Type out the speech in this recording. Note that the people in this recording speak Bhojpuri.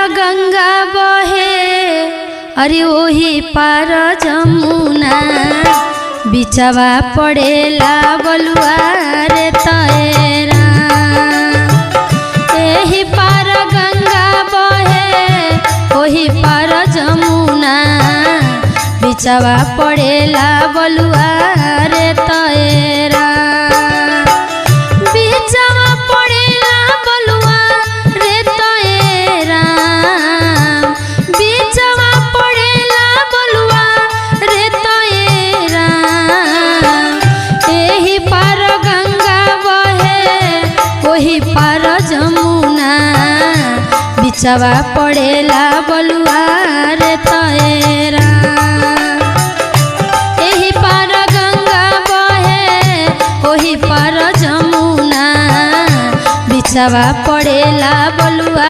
गंगा बहे अरे ओही पार जमुना बिचवा पड़ेला बलुआ रे तैरा। एही पार गंगा बहे ओही पार जमुना बिचवा पड़ेला बलुआ रे तैरा। बिचवा पड़ेला बलुआ रे तैरा। बिचवा पड़ेला बलुआ रे तैरा। एही पार गंगा बहे ओही पार जमुना बिचवा पड़ेला बलुआ रे तैरा। एही पार गंगा बहे ओही पार जमुना बिचवा पड़ेला